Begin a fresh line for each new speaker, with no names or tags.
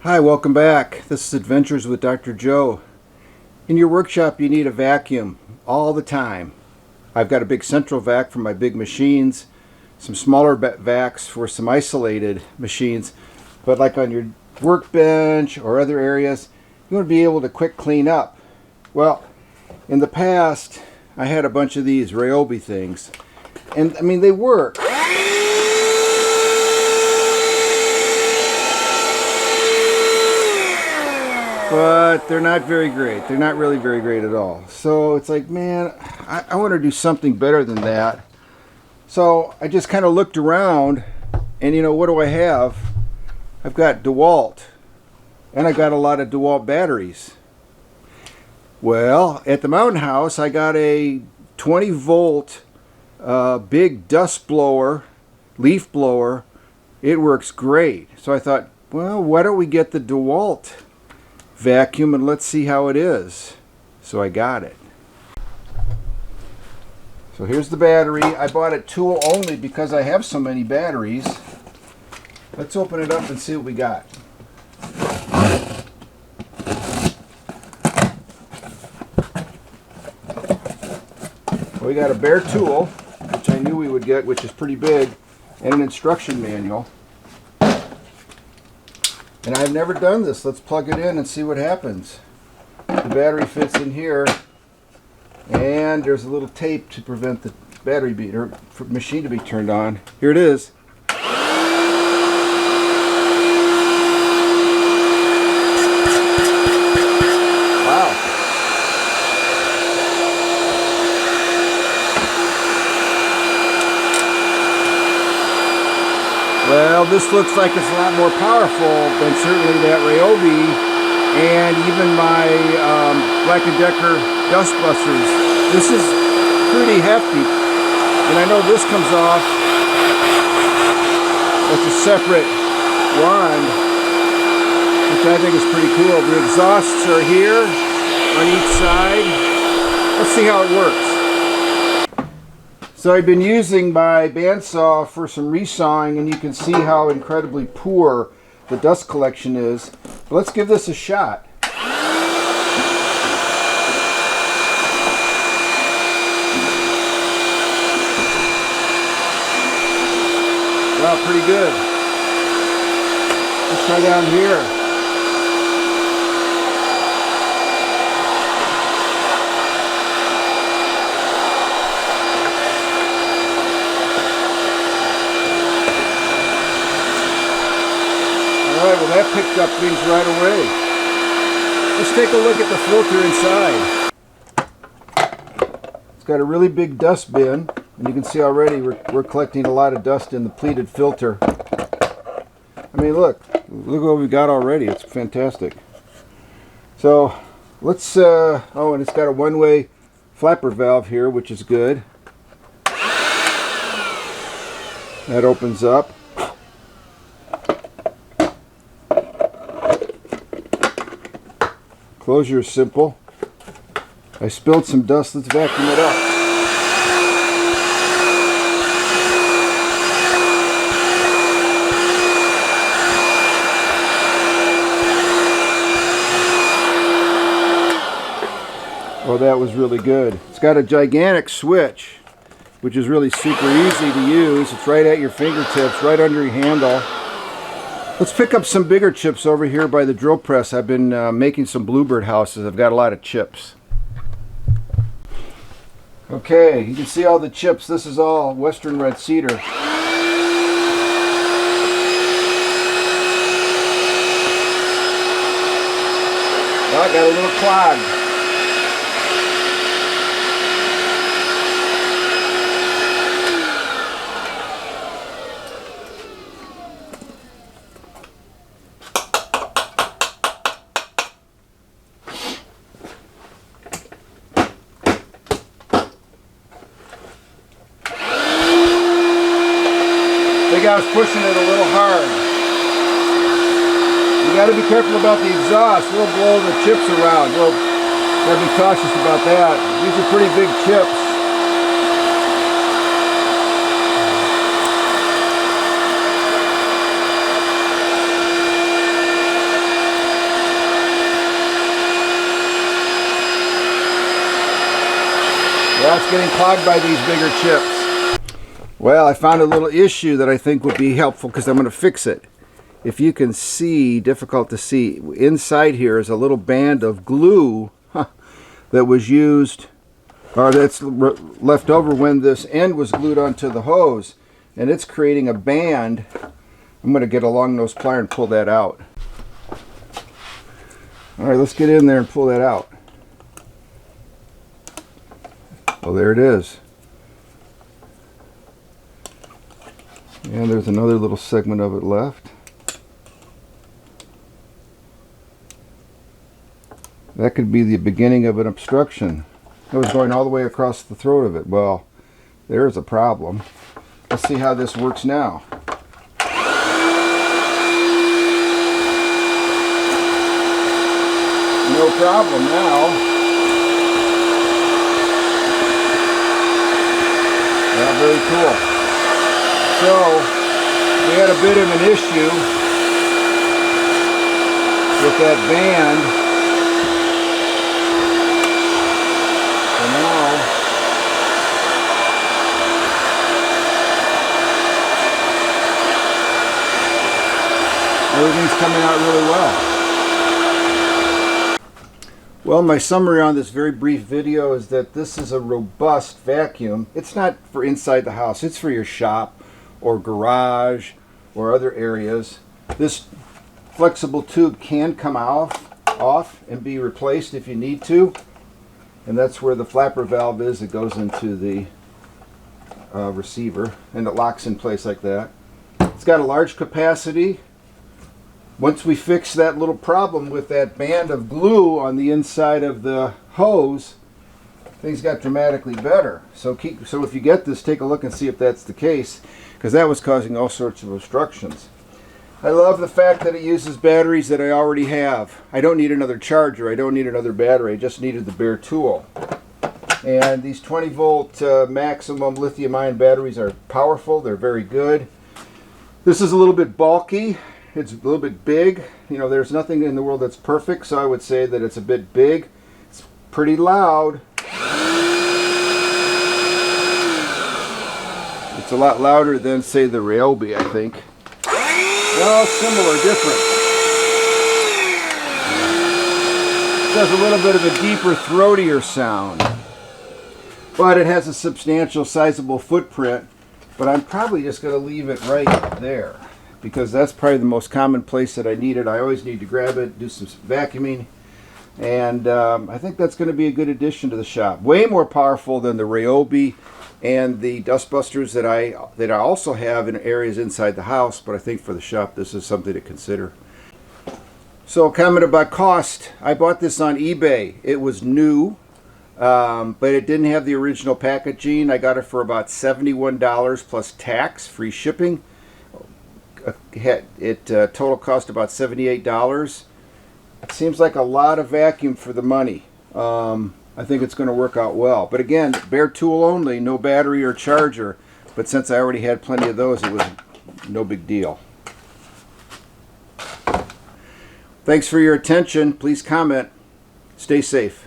Hi, welcome back. This is Adventures with Dr. Joe. In your workshop you need a vacuum all the time. I've got a big central vac for my big machines, some smaller vacs for some isolated machines, but like on your workbench or other areas, you want to be able to quick clean up. Well, in the past I had a bunch of these Ryobi things, and I mean they work. But they're not very great. They're not really very great at all. So it's like, man, I want to do something better than that. So I just kind of looked around, and you know, what do I have? I've got DeWalt, and I got a lot of DeWalt batteries. Well, at the Mountain House, I got a 20 volt big dust blower, leaf blower. It works great. So I thought, well, why don't we get the DeWalt vacuum and let's see how it is. So I got it. So here's the battery. I bought it tool only because I have so many batteries. Let's open it up and see what we got. Well, we got a bare tool, which I knew we would get, which is pretty big, and an instruction manual. And I've never done this. Let's plug it in and see what happens. The battery fits in here, and there's a little tape to prevent the battery machine to be turned on. Here it is. Wow. Well, this looks like it's a lot more powerful than certainly that Ryobi and even my Black & Decker Dustbusters. This is pretty hefty, and I know this comes off with a separate wand, which I think is pretty cool. The exhausts are here on each side. Let's see how it works. So I've been using my bandsaw for some resawing, and you can see how incredibly poor the dust collection is. But let's give this a shot. Wow, pretty good. Let's try down here. Alright, well that picked up things right away. Let's take a look at the filter inside. It's got a really big dust bin, and you can see already we're collecting a lot of dust in the pleated filter. I mean, look what we got already. It's fantastic. So let's oh, and it's got a one-way flapper valve here, which is good. That opens up. Closure is simple. I spilled some dust. Let's vacuum it up. Well, that was really good. It's got a gigantic switch, which is really super easy to use. It's right at your fingertips, right under your handle. Let's pick up some bigger chips over here by the drill press. I've been making some bluebird houses. I've got a lot of chips. Okay, you can see all the chips. This is all Western red cedar. Oh, I got a little clog. I think I was pushing it a little hard. You got to be careful about the exhaust. We'll blow the chips around. We'll got to be cautious about that. These are pretty big chips. Yeah, it's getting clogged by these bigger chips. Well, I found a little issue that I think would be helpful because I'm going to fix it. If you can see, difficult to see, inside here is a little band of glue that was used, or that's left over when this end was glued onto the hose, and it's creating a band. I'm going to get a long nose plier and pull that out. All right, let's get in there and pull that out. Oh, there it is. And there's another little segment of it left. That could be the beginning of an obstruction. It was going all the way across the throat of it. Well, there's a problem. Let's see how this works now. No problem now. Yeah, very cool. So, we had a bit of an issue with that band. And now, everything's coming out really well. Well, my summary on this very brief video is that this is a robust vacuum. It's not for inside the house, it's for your shop or garage or other areas. This flexible tube can come off and be replaced if you need to. And that's where the flapper valve is. It goes into the receiver and it locks in place like that. It's got a large capacity. Once we fix that little problem with that band of glue on the inside of the hose, things got dramatically better. So if you get this, take a look and see if that's the case, because that was causing all sorts of obstructions. I love the fact that it uses batteries that I already have. I don't need another charger. I don't need another battery. I just needed the bare tool. And these 20 volt maximum lithium ion batteries are powerful. They're very good. This is a little bit bulky. It's a little bit big. You know, there's nothing in the world that's perfect, so I would say that it's a bit big. It's pretty loud. It's a lot louder than, say, the Ryobi, I think. Well, similar, different. It has a little bit of a deeper, throatier sound. But it has a substantial, sizable footprint. But I'm probably just going to leave it right there, because that's probably the most common place that I need it. I always need to grab it, do some vacuuming, and I think that's going to be a good addition to the shop. Way more powerful than the Ryobi and the dustbusters that I also have in areas inside the house, but I think for the shop this is something to consider. So, a comment about cost. I bought this on eBay. It was new, but it didn't have the original packaging. I got it for about $71 plus tax, free shipping. It total cost about $78. It seems like a lot of vacuum for the money. I think it's going to work out well. But again, bare tool only, no battery or charger. But since I already had plenty of those, it was no big deal. Thanks for your attention. Please comment. Stay safe.